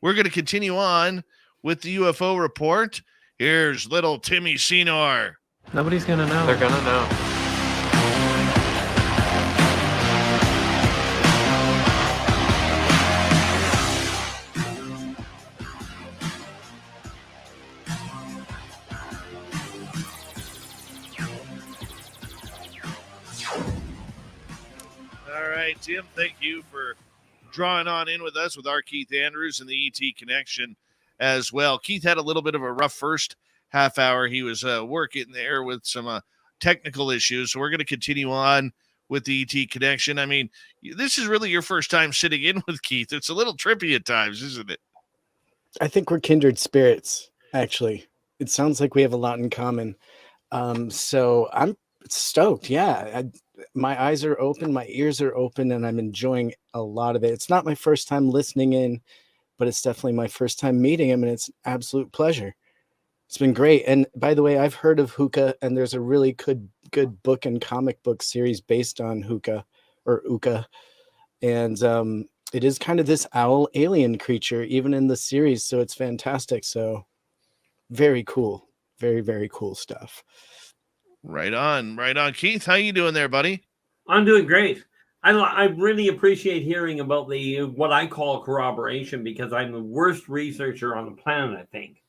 we're going to continue on with the UFO report. Here's little Timmy Seanor. Nobody's going to know. They're going to know. All right, Tim, thank you for drawing on in with us with our Keith Andrews and the ET Connection as well. Keith had a little bit of a rough first half hour. He was working there with some technical issues. So we're going to continue on with the ET Connection. I mean, this is really your first time sitting in with Keith. It's a little trippy at times, isn't it? I think we're kindred spirits, actually. It sounds like we have a lot in common. So I'm stoked. Yeah. My eyes are open, my ears are open, and I'm enjoying a lot of it. It's not my first time listening in, but it's definitely my first time meeting him, and it's an absolute pleasure. It's been great. And by the way, I've heard of Hookah, and there's a really good book and comic book series based on Hookah or Uka. And it is kind of this owl alien creature, even in the series. So it's fantastic. So very cool. Very, very cool stuff. Right on. Keith, how you doing there, buddy? I'm doing great. I really appreciate hearing about the what I call corroboration, because I'm the worst researcher on the planet, I think.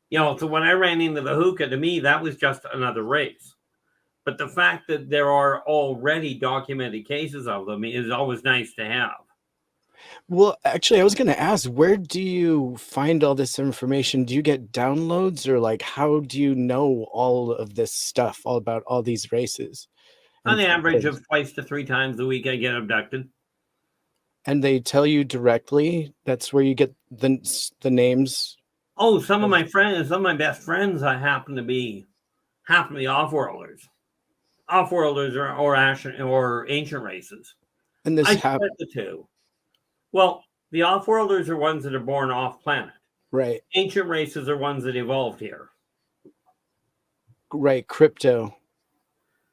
So when I ran into the Hookah, to me, that was just another race. But the fact that there are already documented cases of them is always nice to have. Well, actually, I was going to ask, where do you find all this information? Do you get downloads, or like, how do you know all of this stuff, all about all these races? On the average of 2 to 3 times a week, I get abducted. And they tell you directly? That's where you get the names? Oh, some of my best friends, I happen to be off-worlders. Off-worlders or ancient races. And this I split the two. Well, the off-worlders are ones that are born off-planet. Right. Ancient races are ones that evolved here. Right. Crypto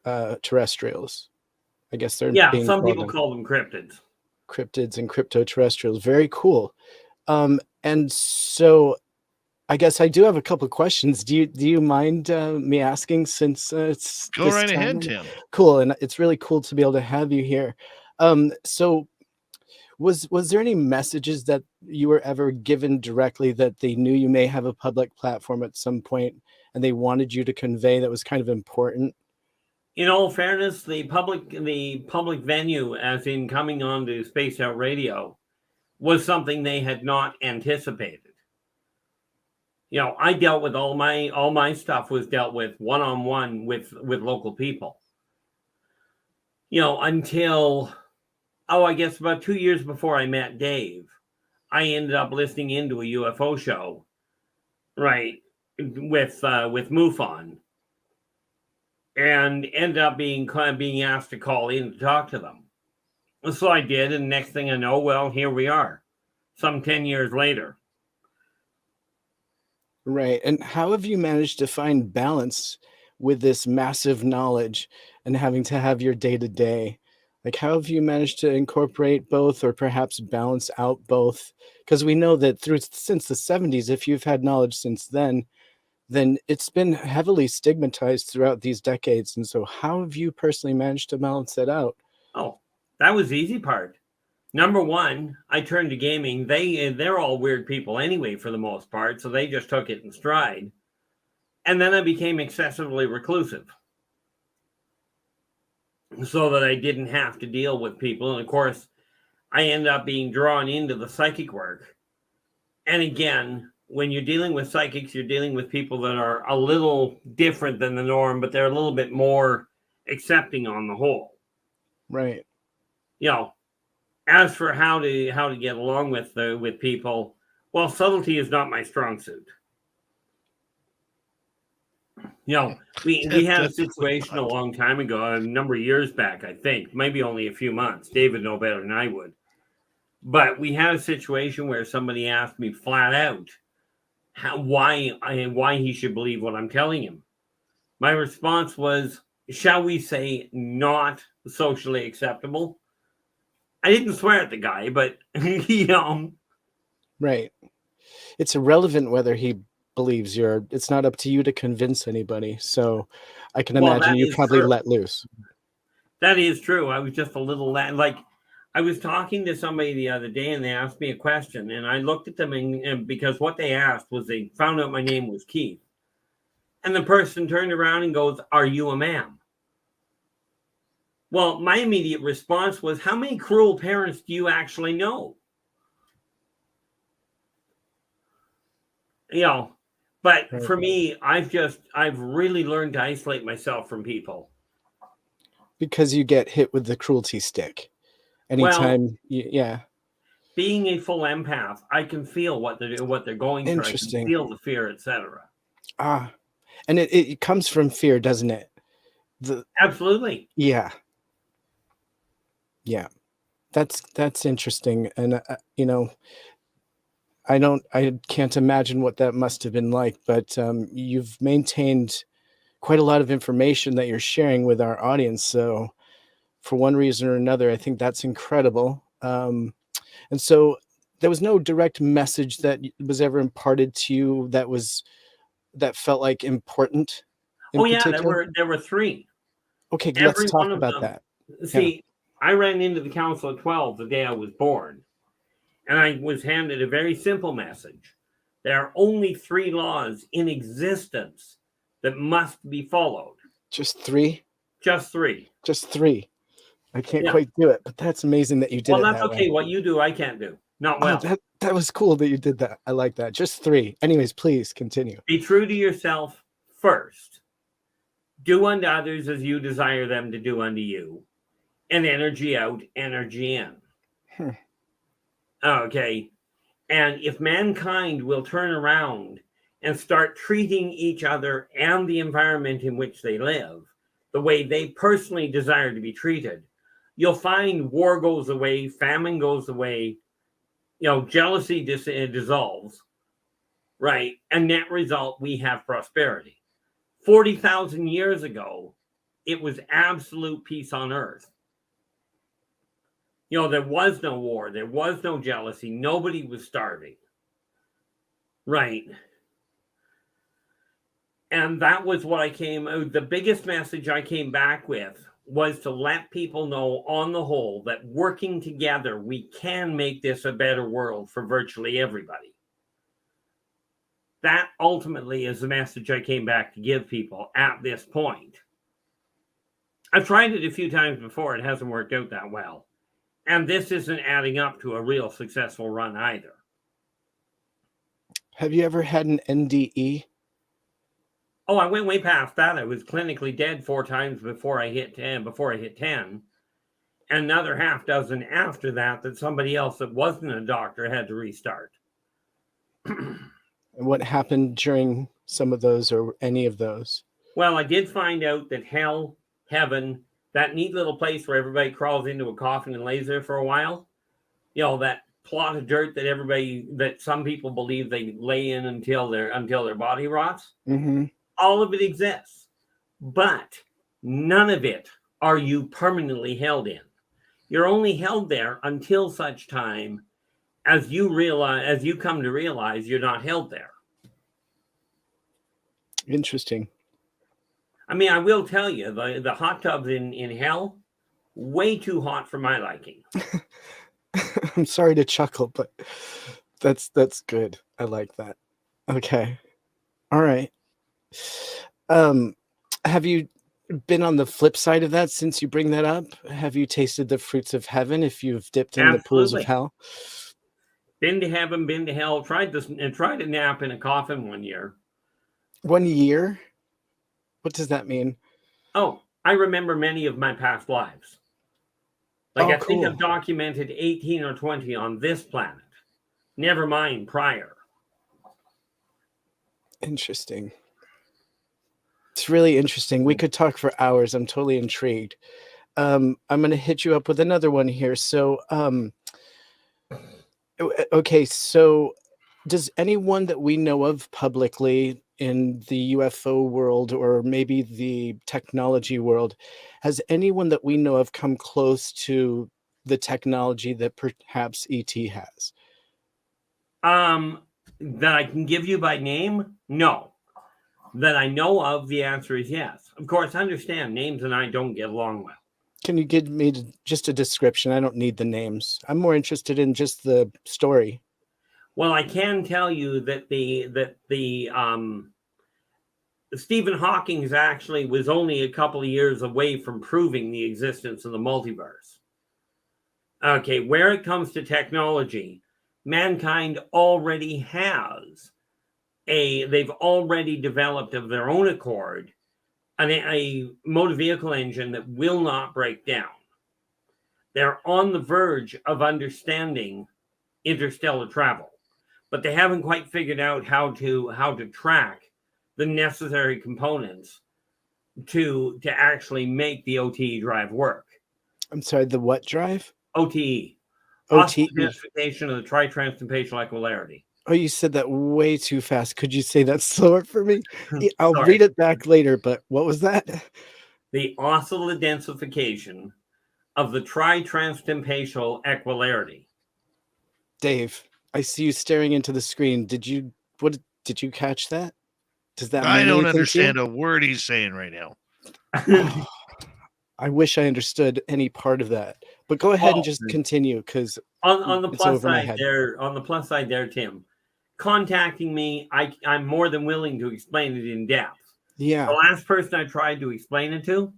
terrestrials. I guess they're some people call them cryptids. Cryptids and crypto terrestrials. Very cool. And so I guess I do have a couple of questions. Do you mind me asking, since it's go right ahead, Tim? Cool. And it's really cool to be able to have you here. So was there any messages that you were ever given directly that they knew you may have a public platform at some point and they wanted you to convey that was kind of important? In all fairness, the public venue, as in coming on to Spaced Out Radio, was something they had not anticipated. I dealt with all my stuff was dealt with one-on-one with local people. Until I guess about 2 years before I met Dave, I ended up listening into a UFO show, right, with MUFON, and ended up being asked to call in to talk to them. So I did, and next thing I know, well, here we are, some 10 years later. Right. And how have you managed to find balance with this massive knowledge and having to have your day-to-day? Like, how have you managed to incorporate both, or perhaps balance out both? Because we know that since the 70s, if you've had knowledge since then it's been heavily stigmatized throughout these decades. And so how have you personally managed to balance that out? Oh, that was the easy part. Number one, I turned to gaming. They're all weird people anyway, for the most part, so they just took it in stride. And then I became excessively reclusive, so that I didn't have to deal with people. And of course, I ended up being drawn into the psychic work. And again, when you're dealing with psychics, you're dealing with people that are a little different than the norm, but they're a little bit more accepting on the whole. Right. As for how to get along with people, well, subtlety is not my strong suit. We had a situation a long time ago, a number of years back, I think, maybe only a few months. David know better than I would. But we had a situation where somebody asked me flat out why he should believe what I'm telling him. My response was, shall we say, not socially acceptable. I didn't swear at the guy, but Right. It's irrelevant whether he believes you're. It's not up to you to convince anybody. So I can Well, imagine that you is probably true. let loose. That is true. I was just a little like I was talking to somebody the other day and they asked me a question and I looked at them and because what they asked was they found out my name was Keith. And the person turned around and goes, "Are you a man?" Well, my immediate response was, "How many cruel parents do you actually know?" You know, but Right. for me, I've really learned to isolate myself from people. Because you get hit with the cruelty stick. Well, Anytime, yeah. being a full empath, I can feel what they're going through. I can Interesting. feel the fear, etc. And it comes from fear, doesn't it? Absolutely. Yeah. That's interesting. And I can't imagine what that must have been like, but you've maintained quite a lot of information that you're sharing with our audience. So for one reason or another, I think that's incredible. And so there was no direct message that was ever imparted to you that felt like important in Oh yeah, particular. there were three. Okay, let's Every talk one of about them. that. See, I ran into the Council of 12 the day I was born, and I was handed a very simple message. There are only three laws in existence that must be followed. Just three? Just three. Just three. I can't Yeah. quite do it, but that's amazing that you did Well, it that's that way. okay. What you do, I can't do. Not Oh, well. that was cool that you did that. I like that. Just three. Anyways, please continue. Be true to yourself first. Do unto others as you desire them to do unto you. And energy out, energy in. Okay. And if mankind will turn around and start treating each other and the environment in which they live the way they personally desire to be treated, you'll find war goes away, famine goes away, jealousy dissolves, right? And net result, we have prosperity. 40,000 years ago, it was absolute peace on earth. There was no war, there was no jealousy, nobody was starving. Right. And that was what the biggest message I came back with was to let people know on the whole that working together, we can make this a better world for virtually everybody. That ultimately is the message I came back to give people at this point. I've tried it a few times before. It hasn't worked out that well. And this isn't adding up to a real successful run either. Have you ever had an NDE? Oh, I went way past that. I was clinically dead 4 times before I hit 10. And another half dozen after that somebody else that wasn't a doctor had to restart. And what happened during some of those or any of those? Well, I did find out that hell, heaven, that neat little place where everybody crawls into a coffin and lays there for a while, that plot of dirt that some people believe they lay in until their body rots. Mm-hmm. All of it exists, but none of it are you permanently held in. You're only held there until such time as you come to realize you're not held there. Interesting. I mean, I will tell you, the hot tubs in hell, way too hot for my liking. I'm sorry to chuckle, but that's good. I like that. Okay. All right. Have you been on the flip side of that since you bring that up? Have you tasted the fruits of heaven if you've dipped in the pools of hell? Been to heaven, been to hell, tried to nap in a coffin 1 year. 1 year? What does that mean? Oh, I remember many of my past lives. I think I've documented 18 or 20 on this planet. Never mind prior. Interesting. It's really interesting. We could talk for hours. I'm totally intrigued. I'm going to hit you up with another one here. So, okay. So does anyone that we know of publicly in the UFO world or maybe the technology world, has anyone that we know of come close to the technology that perhaps ET has? That I can give you by name? No. That I know of, the answer is yes. Of course, understand, names and I don't get along well. Can you give me just a description? I don't need the names. I'm more interested in just the story. Well, I can tell you that Stephen Hawking actually was only a couple of years away from proving the existence of the multiverse. Okay, where it comes to technology, mankind already has they've already developed of their own accord a motor vehicle engine that will not break down. They're on the verge of understanding interstellar travel, but they haven't quite figured out how to track the necessary components to actually make the OTE drive work. I'm sorry, the what drive? OTE. OTE. Identification of the tri-transtemporal equipolarity. Oh, you said that way too fast. Could you say that slower for me? I'll Sorry. read it back later, but what was that? The oscillatory densification of the tri-transtemporal equipolarity. Dave, I see you staring into the screen. Did you catch that? Does that I mean don't anything to you? understand a word he's saying right now. I wish I understood any part of that. But go ahead and just continue, because on the it's plus over my side head. on the plus side there, Tim, contacting me, I'm more than willing to explain it in depth. Yeah. The last person I tried to explain it to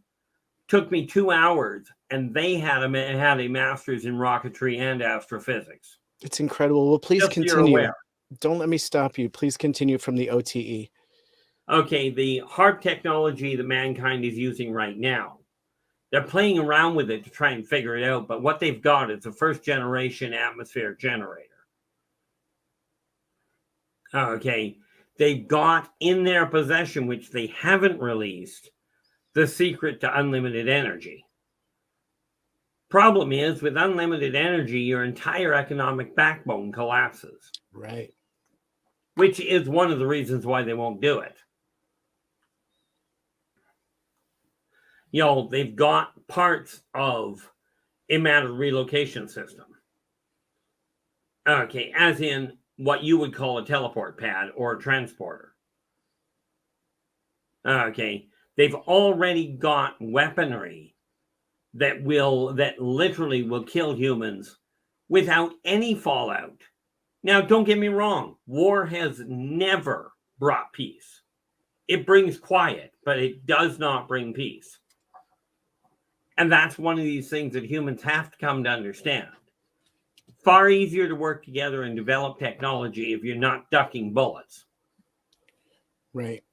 took me 2 hours, and they had a master's in rocketry and astrophysics. It's incredible. Well, please Just so you're continue. aware. Don't let me stop you. Please continue from the OTE. Okay, the HARP technology that mankind is using right now, they're playing around with it to try and figure it out, but what they've got is a first generation atmospheric generator. Okay, they've got in their possession, which they haven't released, the secret to unlimited energy. Problem is, with unlimited energy, your entire economic backbone collapses. Right. Which is one of the reasons why they won't do it. You know, they've got parts of a matter relocation system. Okay, as in what you would call a teleport pad or a transporter. Okay, they've already got weaponry that literally will kill humans without any fallout. Now, don't get me wrong. War has never brought peace. It brings quiet, but it does not bring peace. And that's one of these things that humans have to come to understand. Far easier to work together and develop technology if you're not ducking bullets. Right.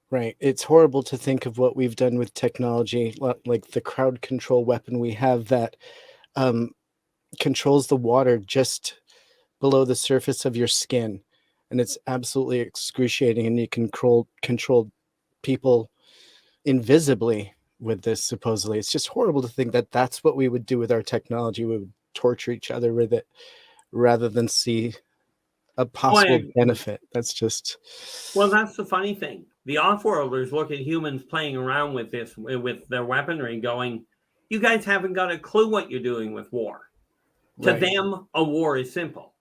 Right. It's horrible to think of what we've done with technology, like the crowd control weapon we have that controls the water just below the surface of your skin. And it's absolutely excruciating. And you can control people invisibly with this, supposedly. It's just horrible to think that that's what we would do with our technology. We would torture each other with it rather than see a possible benefit. That's just... Well, that's the funny thing. The off-worlders look at humans playing around with this, with their weaponry, going, you guys haven't got a clue what you're doing with war. To them, a war is simple.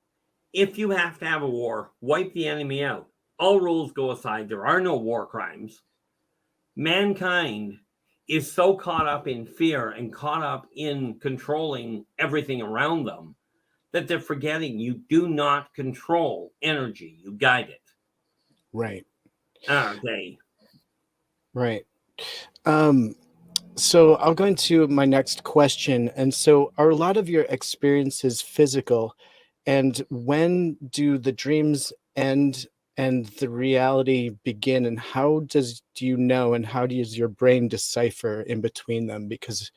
If you have to have a war, wipe the enemy out. All rules go aside. There are no war crimes. Mankind is so caught up in fear and caught up in controlling everything around them that they're forgetting you do not control energy. You guide it. Right. Okay. Right. So I'll go into my next question. And so are a lot of your experiences physical? And when do the dreams end and the reality begin? And how do you know, and how does your brain decipher in between them? Because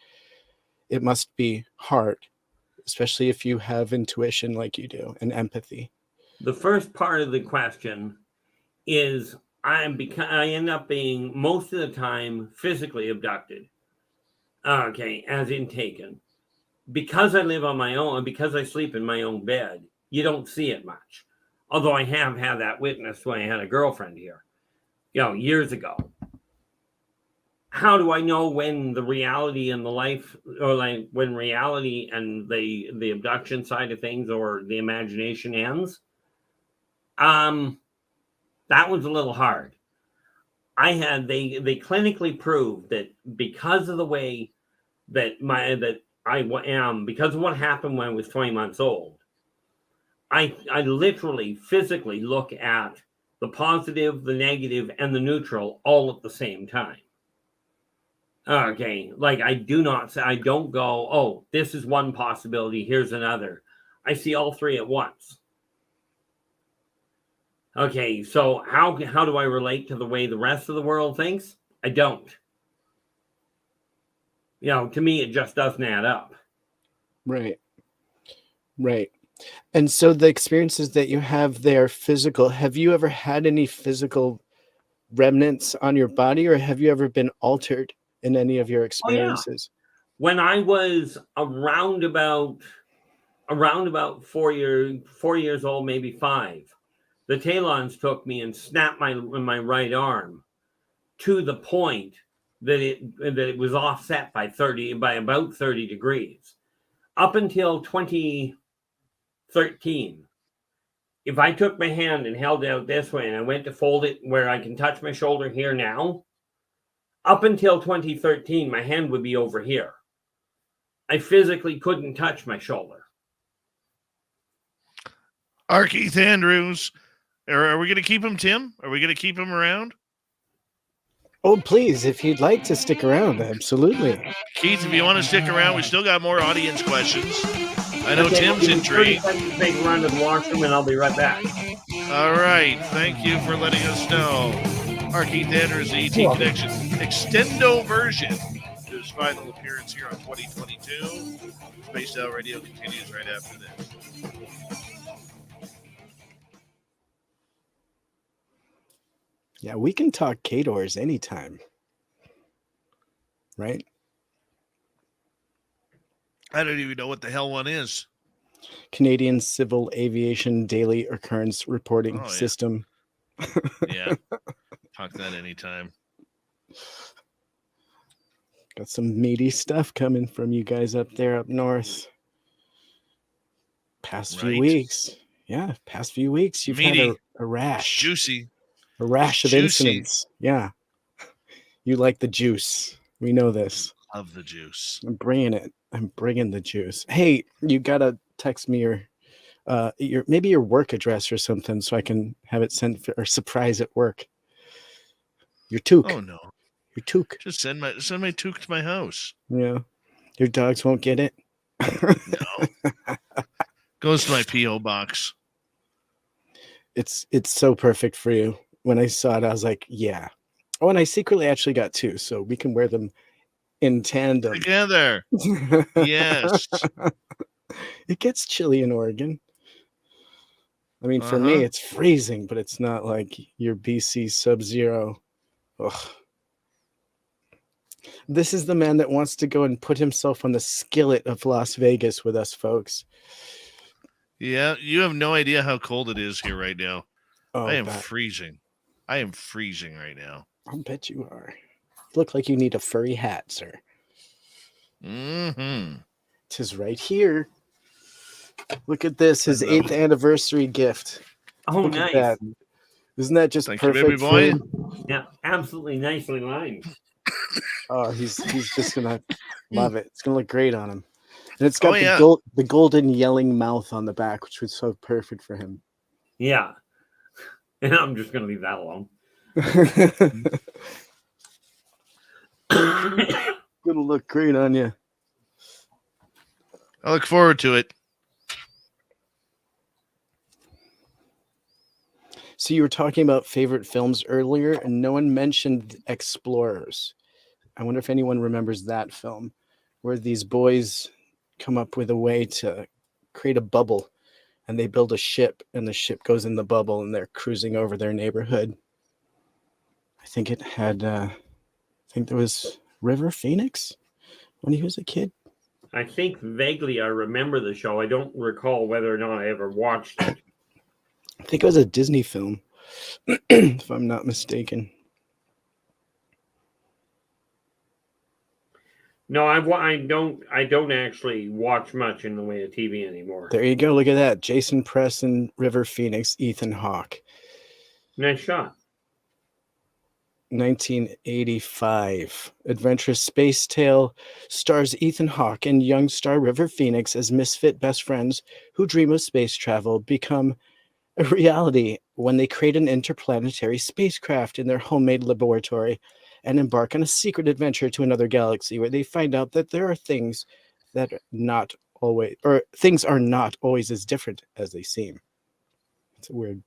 it must be hard, especially if you have intuition like you do and empathy. The first part of the question is I end up being most of the time physically abducted. Okay, as in taken. Because I live on my own and because I sleep in my own bed, you don't see it much. Although I have had that witnessed when I had a girlfriend here, years ago. how do I know when the reality and the life, or like when reality and the abduction side of things or the imagination ends? That was a little hard. They clinically proved that because of the way that I am, because of what happened when I was 20 months old, I literally physically look at the positive, the negative, and the neutral all at the same time. Okay, like I don't go, oh, this is one possibility, here's another. I see all three at once. Okay, so how do I relate to the way the rest of the world thinks? I don't. To me, it just doesn't add up. Right. Right. And so the experiences that you have there physical, have you ever had any physical remnants on your body, or have you ever been altered in any of your experiences? When I was around about 4 years old, maybe 5, the Talons took me and snapped my right arm to the point that it was offset by about 30 degrees. Up until 2013, if I took my hand and held it out this way and I went to fold it where I can touch my shoulder here now, up until 2013, my hand would be over here. I physically couldn't touch my shoulder. Our Keith Andrews. Are we going to keep him, Tim? Are we going to keep him around? Oh, please, if you'd like to stick around, absolutely. Keith, if you want to stick around, we still got more audience questions. I know Tim's intrigued. 30 seconds, take a run to the washroom, and I'll be right back. All right. Thank you for letting us know. Our Keith Andrews, the ET Connection extendo version, to his final appearance here on 2022. Spaced Out Radio continues right after this. Yeah, we can talk K-Doors anytime. Right? I don't even know what the hell one is. Canadian Civil Aviation Daily Occurrence Reporting System. Yeah. Talk that anytime. Got some meaty stuff coming from you guys up there up north. Past few weeks. Yeah, past few weeks you've meaty. had a rash. Juicy. A rash of incidents. Yeah. You like the juice. We know this. Love the juice. I'm bringing it. I'm bringing the juice. Hey, you got to text me your maybe your work address or something so I can have it sent or surprise at work. Your toque. Oh no. Your toque. Just send my toque to my house. Yeah. Your dogs won't get it. No. Goes to my P.O. box. It's so perfect for you. When I saw it, I was like, yeah. Oh, and I secretly actually got 2, so we can wear them in tandem. Together. Yes. It gets chilly in Oregon. I mean, for me, it's freezing, but it's not like your BC Sub-Zero. Ugh. This is the man that wants to go and put himself on the skillet of Las Vegas with us, folks. Yeah, you have no idea how cold it is here right now. Oh, I am freezing. I am freezing right now. I bet you are. You look like you need a furry hat, sir. Mm-hmm. 'Tis right here. Look at this, his 8th anniversary gift. Oh, look nice. At that. Isn't that just perfect? You, baby boy. Yeah, absolutely nicely lined. Oh, he's just gonna love it. It's gonna look great on him. And it's got the golden yelling mouth on the back, which was so perfect for him. Yeah. And I'm just going to leave that alone. Gonna look great on you. I look forward to it. So you were talking about favorite films earlier, and no one mentioned Explorers. I wonder if anyone remembers that film, where these boys come up with a way to create a bubble, and they build a ship, and the ship goes in the bubble, and they're cruising over their neighborhood. I think it had, I think there was River Phoenix when he was a kid. I think vaguely I remember the show. I don't recall whether or not I ever watched it. I think it was a Disney film, if I'm not mistaken. No, I don't actually watch much in the way of TV anymore. There you go. Look at that. Jason Preston, River Phoenix, Ethan Hawke. Nice shot. 1985. Adventurous space tale stars Ethan Hawke and young star River Phoenix as misfit best friends who dream of space travel become a reality when they create an interplanetary spacecraft in their homemade laboratory and embark on a secret adventure to another galaxy where they find out that there are things that things are not always as different as they seem. It's a weird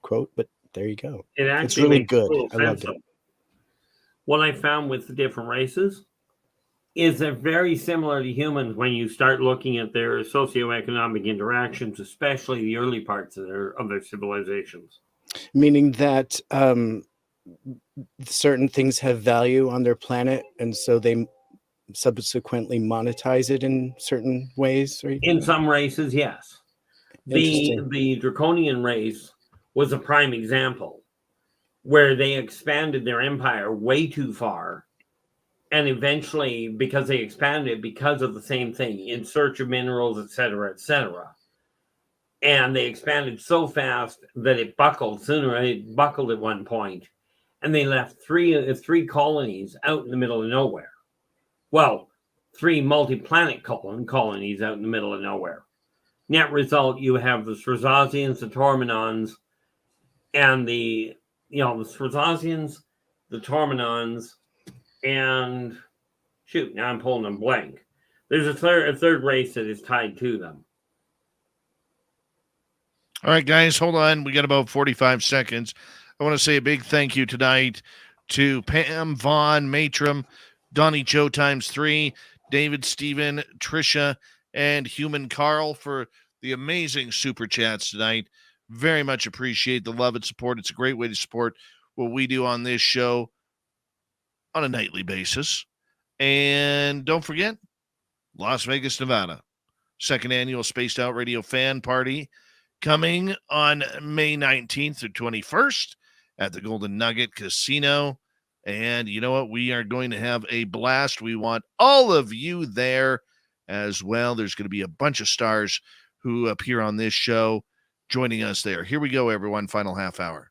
quote, but there you go. It actually It's really makes good. total I loved sense. it. What I found with the different races is they're very similar to humans when you start looking at their socioeconomic interactions, especially the early parts of their civilizations. Meaning that certain things have value on their planet, and so they subsequently monetize it in certain ways. Right? In some races, yes. The Draconian race was a prime example where they expanded their empire way too far. And eventually, because they expanded because of the same thing, in search of minerals, etc., etc. And they expanded so fast that it buckled It buckled at one point, and they left three colonies out in the middle of nowhere. Well, 3 multi-planet colonies out in the middle of nowhere. Net result, you have the Strazazians, the Tormenons, and the Strazazians, the Tormenons, and shoot, now I'm pulling them blank. There's a third race that is tied to them. All right, guys, hold on. We got about 45 seconds. I want to say a big thank you tonight to Pam, Vaughn, Matram, Donnie Joe times 3, David, Steven, Trisha, and Human Carl for the amazing super chats tonight. Very much appreciate the love and support. It's a great way to support what we do on this show on a nightly basis. And don't forget, Las Vegas, Nevada, 2nd annual Spaced Out Radio Fan Party coming on May 19th through 21st at the Golden Nugget Casino. And you know what? We are going to have a blast. We want all of you there as well. There's going to be a bunch of stars who appear on this show joining us there. Here we go, everyone. Final half hour.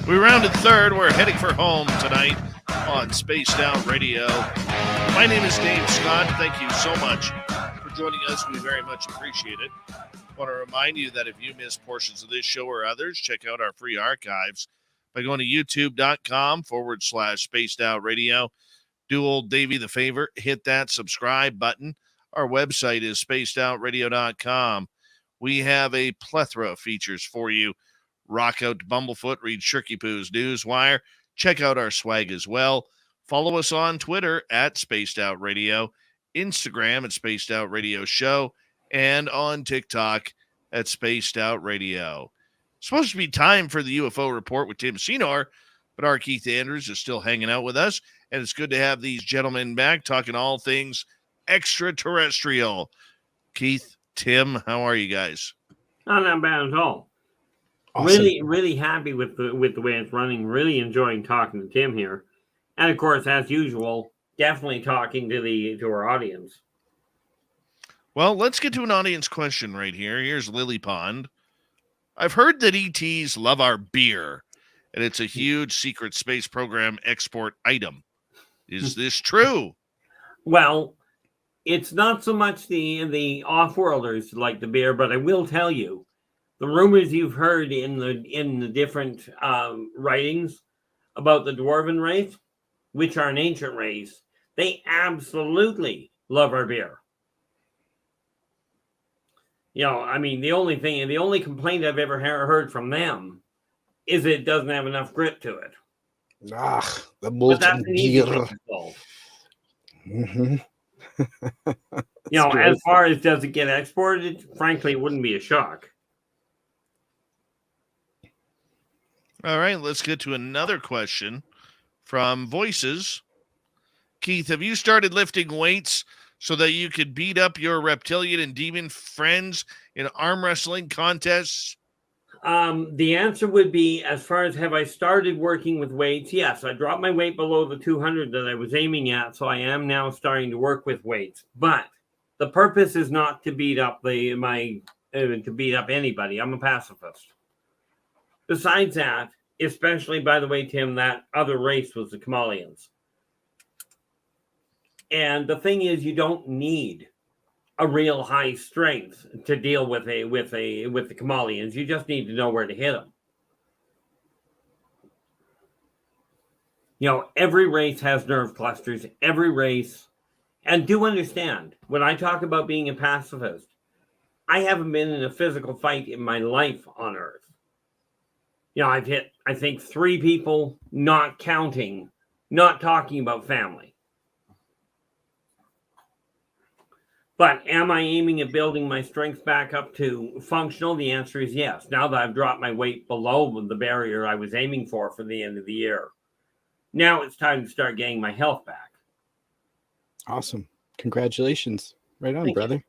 We rounded third. We're heading for home tonight on Spaced Out Radio. My name is Dave Scott. Thank you so much for joining us. We very much appreciate it. I want to remind you that if you miss portions of this show or others, check out our free archives by going to youtube.com/Spaced Out Radio. Do old Davey the favor, hit that subscribe button. Our website is spacedoutradio.com. We have a plethora of features for you. Rock out to Bumblefoot, read Shirky Poo's Newswire. Check out our swag as well. Follow us on Twitter at Spaced Out Radio, Instagram at Spaced Out Radio Show, and on TikTok at Spaced Out Radio. It's supposed to be time for the UFO report with Tim Seanor, but our Keith Andrews is still hanging out with us, and it's good to have these gentlemen back talking all things extraterrestrial. Keith, Tim, how are you guys? Not bad at all. Awesome. Really happy with the way it's running. Really enjoying talking to Tim here, and of course, as usual, definitely talking to our audience. Well, let's get to an audience question right here. Here's Lily Pond. I've heard that ETs love our beer, and it's a huge secret space program export item. Is this true? Well, it's not so much the off-worlders like the beer, but I will tell you, the rumors you've heard in the different writings about the Dwarven race, which are an ancient race, they absolutely love our beer. You know, I mean, the only complaint I've ever heard from them is it doesn't have enough grit to it. The But that's molten an easy beer. thing to solve. Mm-hmm. You know, as far as does it get exported, frankly, it wouldn't be a shock. All right, let's get to another question from Voices. Keith, have you started lifting weights so that you could beat up your reptilian and demon friends in arm wrestling contests? The answer would be, as far as have I started working with weights? Yes, I dropped my weight below the 200 that I was aiming at, so I am now starting to work with weights. But the purpose is not to beat up to beat up anybody. I'm a pacifist. Besides that, especially, by the way, Tim, that other race was the Kamalians. And the thing is, you don't need a real high strength to deal with the Kamalians. You just need to know where to hit them. Every race has nerve clusters. Every race, and do understand, when I talk about being a pacifist, I haven't been in a physical fight in my life on Earth. I've hit, I think, 3 people, not counting, not talking about family. But am I aiming at building my strength back up to functional? The answer is yes. Now that I've dropped my weight below the barrier I was aiming for the end of the year, now it's time to start getting my health back. Awesome. Congratulations. Right on, Thank brother.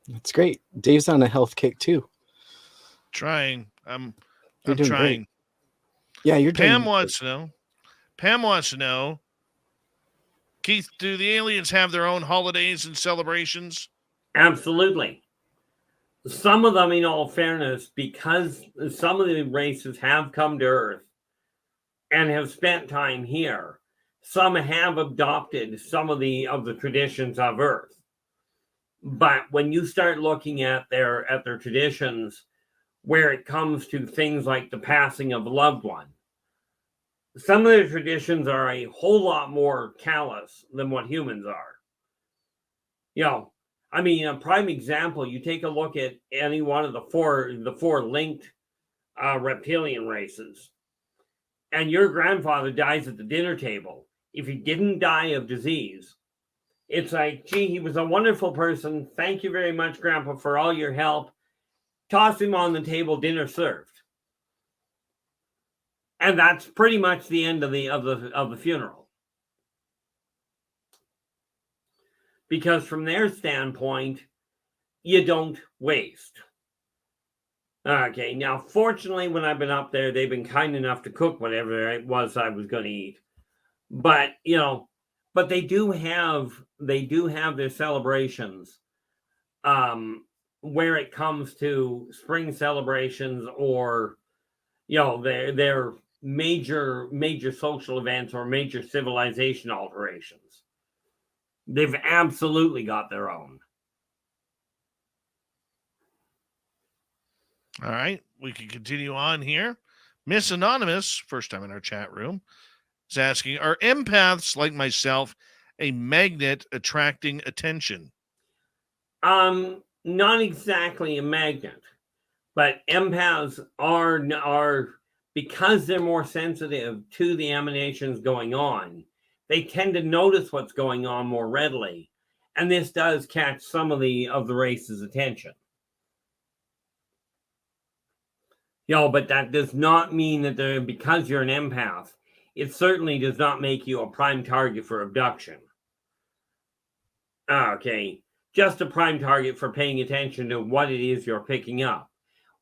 You. That's great. Dave's on a health kick too. Trying. I'm doing trying. Great. Yeah, you're doing Pam wants to know, Keith, do the aliens have their own holidays and celebrations? Absolutely. Some of them, in all fairness, because some of the races have come to Earth and have spent time here, some have adopted some of the traditions of Earth. But when you start looking at their traditions, where it comes to things like the passing of a loved one, some of the traditions are a whole lot more callous than what humans are. A prime example, you take a look at any one of the four linked reptilian races, and your grandfather dies at the dinner table. If he didn't die of disease, it's like, gee, he was a wonderful person. Thank you very much, Grandpa, for all your help. Toss him on the table, dinner served. And that's pretty much the end of the funeral. Because from their standpoint, you don't waste. Okay, now fortunately, when I've been up there, they've been kind enough to cook whatever it was I was going to eat. But but they do have their celebrations, where it comes to spring celebrations or their major social events or major civilization alterations. They've absolutely got their own. All right, we can continue on here. Miss Anonymous, first time in our chat room, is asking, are empaths like myself a magnet attracting attention? Not exactly a magnet, but empaths are because they're more sensitive to the emanations going on. They tend to notice what's going on more readily, and this does catch some of the race's attention. But that does not mean that because you're an empath, it certainly does not make you a prime target for abduction. Okay, just a prime target for paying attention to what it is you're picking up.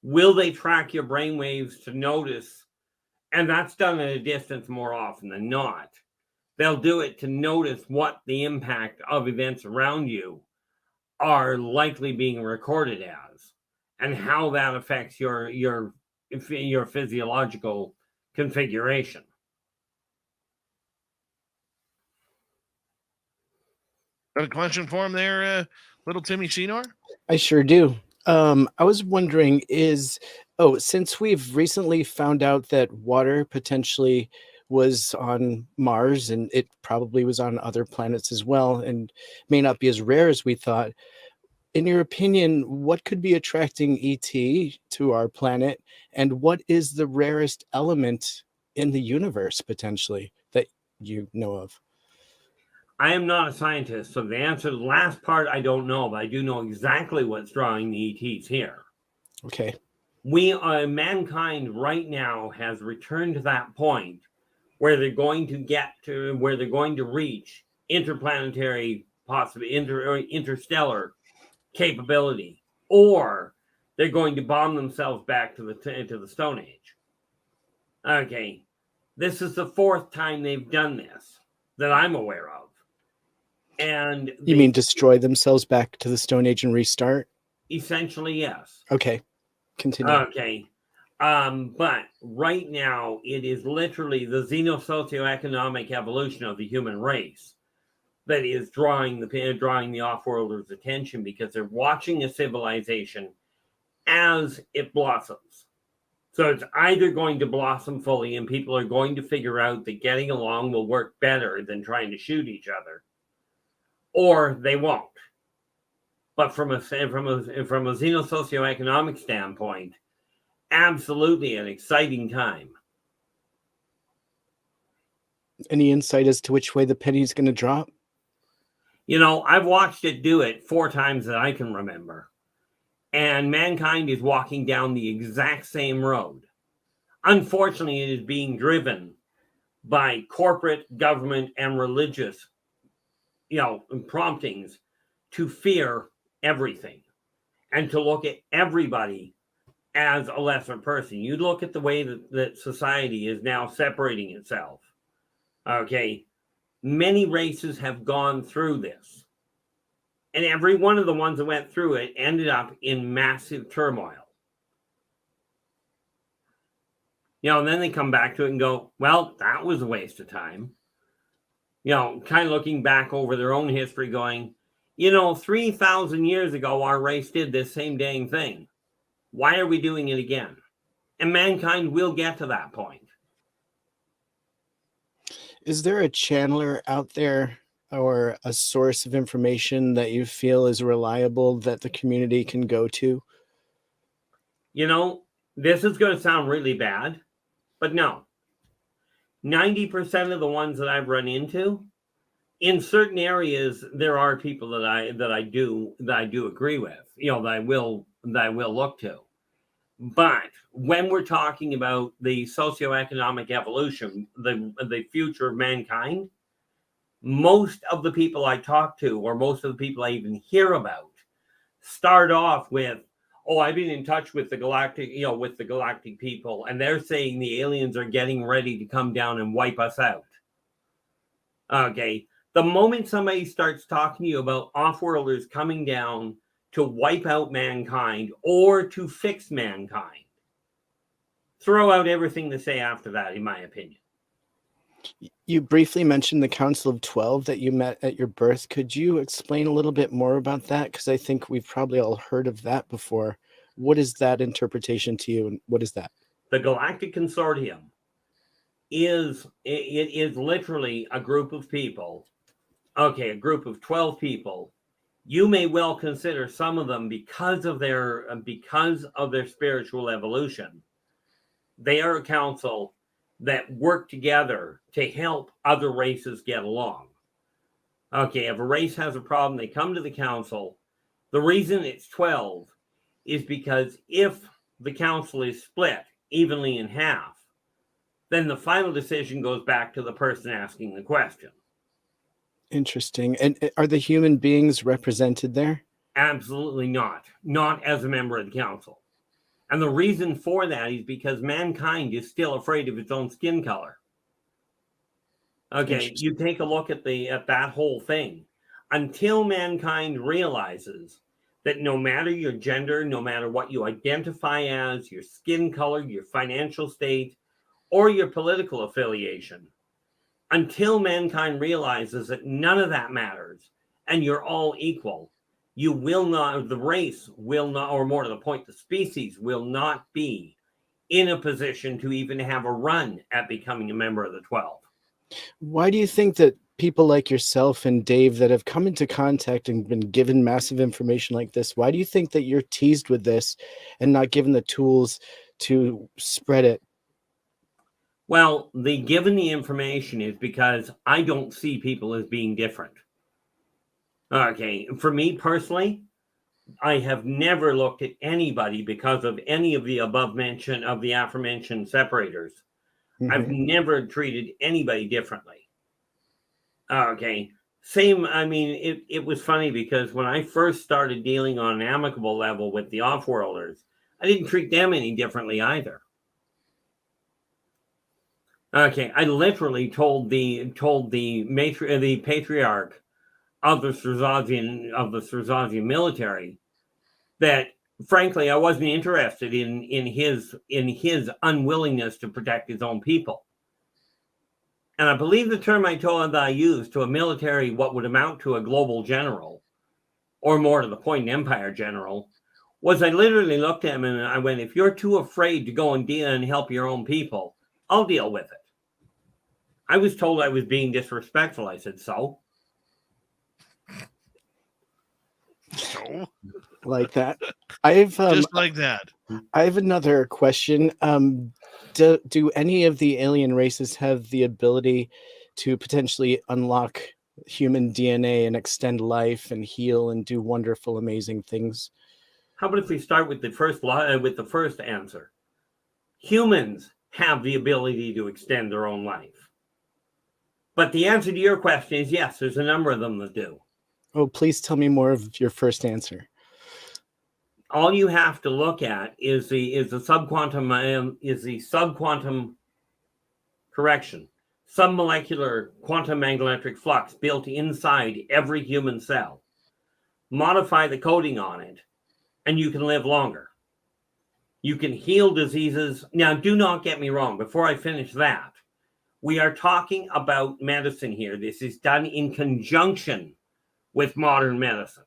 Will they track your brainwaves to notice? And that's done at a distance more often than not. They'll do it to notice what the impact of events around you are likely being recorded as, and how that affects your physiological configuration. Got a question for him there, little Timmy Seanor? I sure do. I was wondering since we've recently found out that water potentially was on Mars and it probably was on other planets as well and may not be as rare as we thought, in your opinion, what could be attracting ET to our planet, and what is the rarest element in the universe potentially that you know of? I am not a scientist, so the answer to the last part I don't know, but I do know exactly what's drawing the ETs here. Okay. Mankind right now has returned to that point where they're going to reach interplanetary, possibly interstellar capability, or they're going to bomb themselves back to the Stone Age. Okay, this is the 4th time they've done this that I'm aware of. And you mean destroy themselves back to the Stone Age and restart? Essentially, yes. Okay, continue. Okay. But right now, it is literally the xenosocioeconomic evolution of the human race that is drawing the off-worlders' attention, because they're watching a civilization as it blossoms. So it's either going to blossom fully and people are going to figure out that getting along will work better than trying to shoot each other, or they won't. But from a xenosocioeconomic standpoint, absolutely an exciting time. Any insight as to which way the penny's going to drop? You know, I've watched it do it 4 times that I can remember. And mankind is walking down the exact same road. Unfortunately, it is being driven by corporate, government, and religious, promptings to fear everything and to look at everybody as a lesser person. You look at the way that society is now separating itself. Okay, many races have gone through this. And every one of the ones that went through it ended up in massive turmoil. And then they come back to it and go, well, that was a waste of time. Kind of looking back over their own history going, 3,000 years ago, our race did this same dang thing. Why are we doing it again? And mankind will get to that point. Is there a channeler out there or a source of information that you feel is reliable that the community can go to? This is going to sound really bad, but no. 90% of the ones that I've run into, in certain areas, there are people that I do agree with, that I will look to. But when we're talking about the socioeconomic evolution, the future of mankind, most of the people I talk to, or most of the people I even hear about, start off with, oh, I've been in touch with the galactic people, and they're saying the aliens are getting ready to come down and wipe us out. Okay. The moment somebody starts talking to you about off-worlders coming down to wipe out mankind or to fix mankind, throw out everything to say after that, in my opinion. You briefly mentioned the Council of 12 that you met at your birth. Could you explain a little bit more about that? Because I think we've probably all heard of that before. What is that interpretation to you, and what is that? The Galactic Consortium is literally a group of people. Okay, a group of 12 people. You may well consider some of them, because of their spiritual evolution, they are a council that work together to help other races get along. Okay, if a race has a problem, they come to the council. The reason it's 12 is because if the council is split evenly in half, then the final decision goes back to the person asking the question. Interesting. And are the human beings represented there? Absolutely not. Not as a member of the council. And the reason for that is because mankind is still afraid of its own skin color. Okay, you take a look at that whole thing. Until mankind realizes that no matter your gender, no matter what you identify as, your skin color, your financial state, or your political affiliation, until mankind realizes that none of that matters and you're all equal, you will not, the race will not, or more to the point, the species will not be in a position to even have a run at becoming a member of the 12. Why do you think that people like yourself and Dave that have come into contact and been given massive information like this, why do you think that you're teased with this and not given the tools to spread it? Well, given the information is because I don't see people as being different. Okay, for me personally, I have never looked at anybody because of any of the aforementioned separators. I've never treated anybody differently. Okay. Same, I mean, it was funny because when I first started dealing on an amicable level with the off-worlders, I didn't treat them any differently either. Okay, I literally told the patriarch of the Srzazian military that, frankly, I wasn't interested in his unwillingness to protect his own people. And I believe the term that I used to a military, what would amount to a global general, or more to the point, an empire general, was I literally looked at him and I went, if you're too afraid to go and deal and help your own people, I'll deal with it. I was told I was being disrespectful. I said, so? So? Like that. I've Just like that. I have another question. Do any of the alien races have the ability to potentially unlock human DNA and extend life and heal and do wonderful, amazing things? How about if we start with the first answer? Humans have the ability to extend their own life. But the answer to your question is yes, there's a number of them that do. Oh, please tell me more of your first answer. All you have to look at is the subquantum correction, submolecular quantum magnetic flux built inside every human cell. Modify the coding on it, and you can live longer. You can heal diseases. Now, do not get me wrong. Before I finish that, we are talking about medicine here. This is done in conjunction with modern medicine,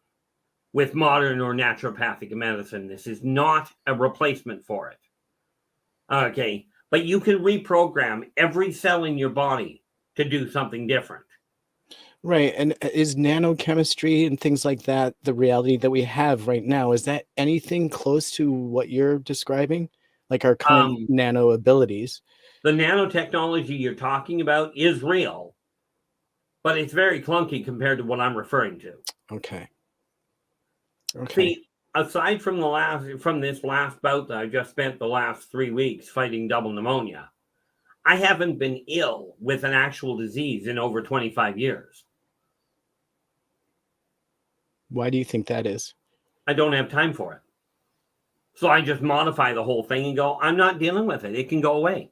with modern or naturopathic medicine. This is not a replacement for it. Okay, but you can reprogram every cell in your body to do something different. Right. And is nanochemistry and things like that the reality that we have right now? Is that anything close to what you're describing? Like our current nano abilities? The nanotechnology you're talking about is real, but it's very clunky compared to what I'm referring to. Okay. See, aside from this last bout that I just spent the last 3 weeks fighting double pneumonia, I haven't been ill with an actual disease in over 25 years. Why do you think that is? I don't have time for it. So I just modify the whole thing and go, I'm not dealing with it. It can go away.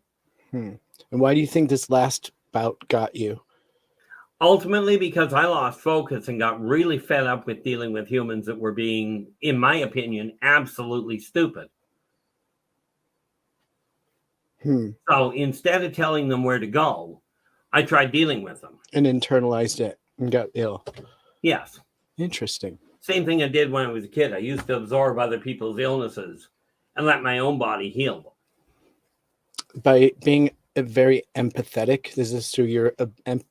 And why do you think this last bout got you? Ultimately, because I lost focus and got really fed up with dealing with humans that were being, in my opinion, absolutely stupid. So instead of telling them where to go, I tried dealing with them. And internalized it and got ill. Yes. Interesting. Same thing I did when I was a kid. I used to absorb other people's illnesses and let my own body heal them. By being very empathetic, is this through your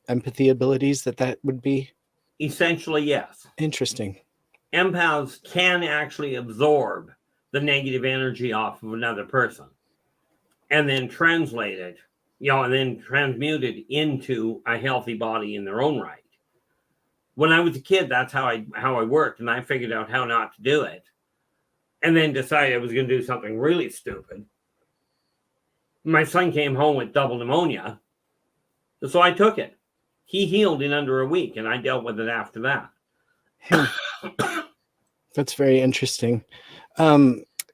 empathy abilities that would be? Essentially, yes. Interesting. Empaths can actually absorb the negative energy off of another person and then translate it, and then transmute it into a healthy body in their own right. When I was a kid, that's how I worked, and I figured out how not to do it, and then decided I was going to do something really stupid. My son came home with double pneumonia, so I took it. He healed in under a week, and I dealt with it after that. That's very interesting.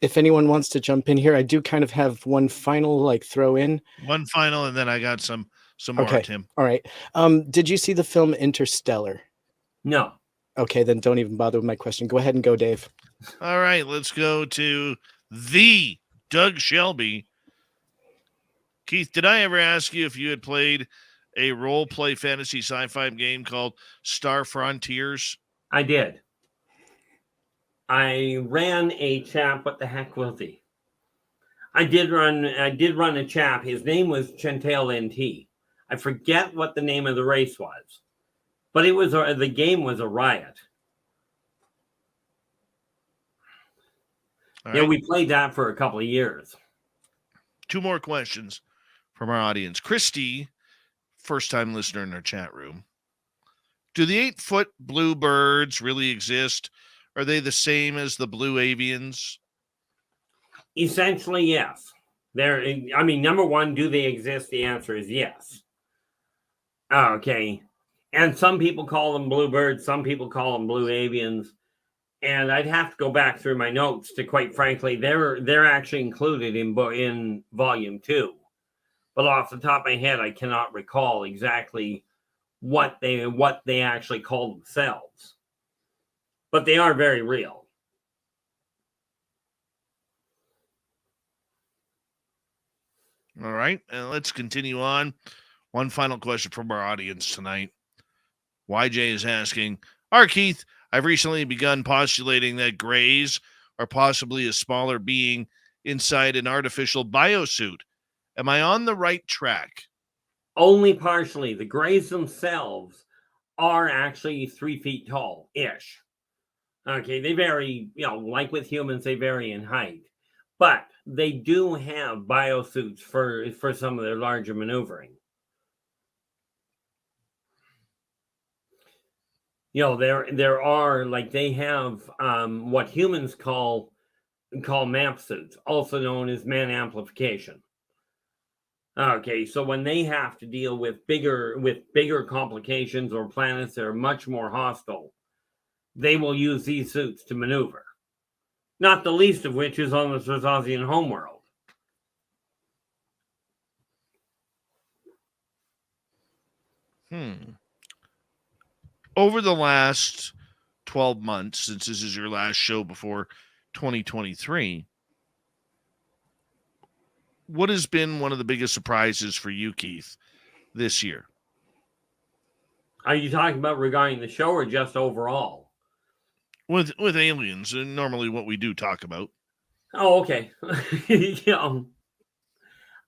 If anyone wants to jump in here, I do kind of have one final throw in. One final, and then I got some more, okay. Tim. All right. Did you see the film Interstellar? No. Okay, then don't even bother with my question. Go ahead and go, Dave. All right, let's go to the Doug Shelby. Keith, did I ever ask you if you had played a role-play fantasy sci-fi game called Star Frontiers? I did. I ran a chap. What the heck was he? I did run a chap. His name was Chantel NT. I forget what the name of the race was, but it was the game was a riot. Right. We played that for a couple of years. 2 more questions from our audience. Christy, first-time listener in our chat room. Do the 8-foot bluebirds really exist, Are they the same as the blue avians? Essentially, yes. Number one, do they exist? The answer is yes. Okay. And some people call them bluebirds, some people call them blue avians. And I'd have to go back through my notes to, quite frankly, they're actually included in volume 2. But off the top of my head, I cannot recall exactly what they actually call themselves. But they are very real. All right, and let's continue on. One final question from our audience tonight. YJ is asking, Keith, I've recently begun postulating that grays are possibly a smaller being inside an artificial biosuit. Am I on the right track? Only partially. The grays themselves are actually 3 feet tall-ish. Okay, they vary, like with humans, they vary in height. But they do have biosuits for some of their larger maneuvering. There are, like, they have what humans call map suits, also known as man amplification. Okay, so when they have to deal with bigger complications or planets that are much more hostile, they will use these suits to maneuver. Not the least of which is on the Circassian homeworld. Over the last 12 months, since this is your last show before 2023, what has been one of the biggest surprises for you, Keith, this year? Are you talking about regarding the show or just overall? With aliens, and normally what we do talk about. Oh, okay.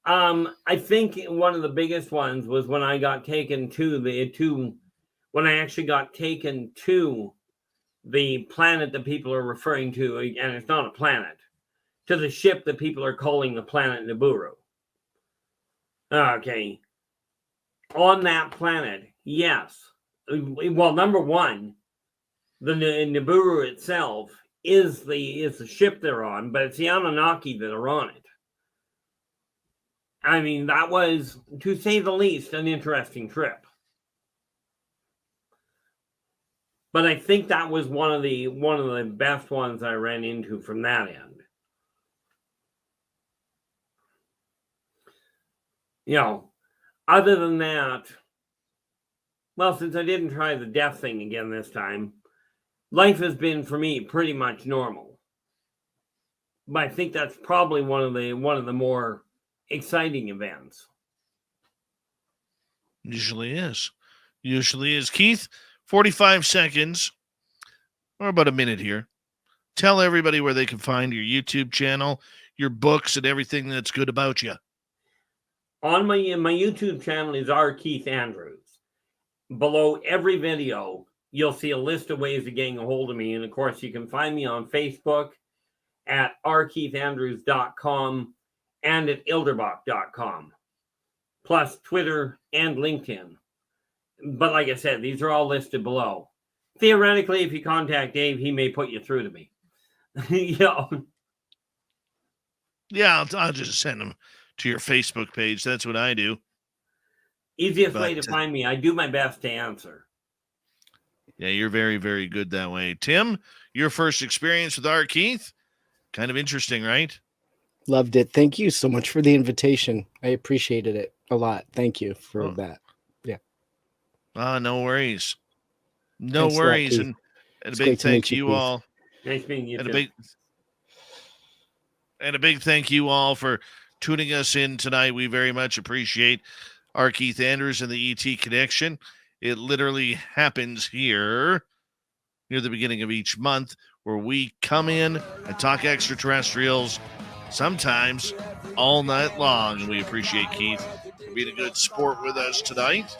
I think one of the biggest ones was when I got taken when I actually got taken to the planet that people are referring to, and it's not a planet, to the ship that people are calling the planet Nibiru. Okay. On that planet, yes. Well, number one, the Nibiru itself is the ship they're on, but it's the Anunnaki that are on it. I mean, that was, to say the least, an interesting trip. But I think that was one of the best ones I ran into from that end. Other than that, well, since I didn't try the death thing again this time, life has been for me pretty much normal. But I think that's probably one of the more exciting events. Usually is. Keith, 45 seconds, or about a minute here. Tell everybody where they can find your YouTube channel, your books, and everything that's good about you. On my YouTube channel is R. Keith Andrews. Below every video, you'll see a list of ways of getting a hold of me. And, of course, you can find me on Facebook at rkeithandrews.com and at ilderbach.com, plus Twitter and LinkedIn. But like I said, these are all listed below. Theoretically, if you contact Dave, he may put you through to me. Yeah, I'll just send them to your Facebook page. That's what I do. Easiest way to find me. I do my best to answer. Yeah, you're very, very good that way. Tim, your first experience with R. Keith? Kind of interesting, right? Loved it. Thank you so much for the invitation. I appreciated it a lot. Thank you for that. Yeah. No worries. No Thanks worries. a lot, and a big thank you all. Nice meeting you. And a big thank you all for tuning us in tonight. We very much appreciate R. Keith Andrews and the ET Connection. It literally happens here near the beginning of each month, where we come in and talk extraterrestrials, sometimes all night long. And we appreciate Keith for being a good sport with us tonight.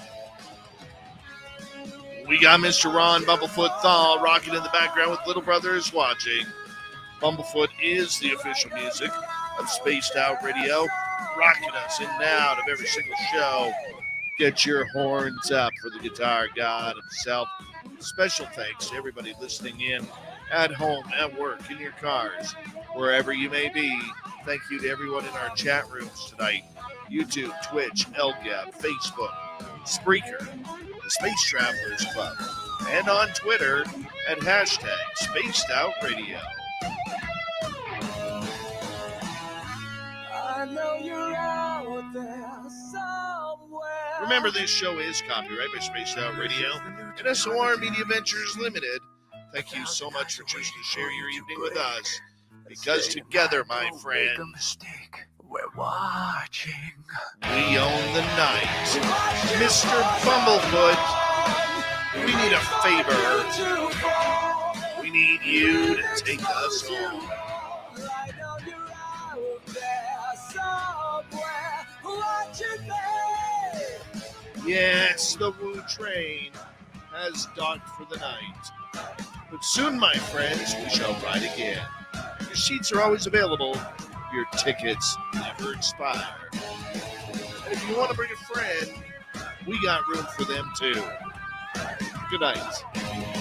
We got Mr. Ron Bumblefoot THAL rocking in the background with Little Brother is Watching. Bumblefoot is the official music of Spaced Out Radio, rocking us in and out of every single show. Get your horns up for the guitar god himself. Special thanks to everybody listening in at home, at work, in your cars, wherever you may be. Thank you to everyone in our chat rooms tonight. YouTube, Twitch, LGAB, Facebook, Spreaker, the Space Travelers Club, and on Twitter at hashtag Spaced Out Radio. I know you're out there somewhere. Remember, this show is copyright by Spaced Out Radio and SOR Media Ventures Limited. Thank you so much for choosing to share your evening with us. Because together, my friends, we're watching. we own the night. Mr. Bumblefoot, we need a favor. We need you to take us home. I know you're out there somewhere watching me. Yes, the Woo train has docked for the night. But soon, my friends, we shall ride again. Your seats are always available. Your tickets never expire. And if you want to bring a friend, we got room for them too. Good night.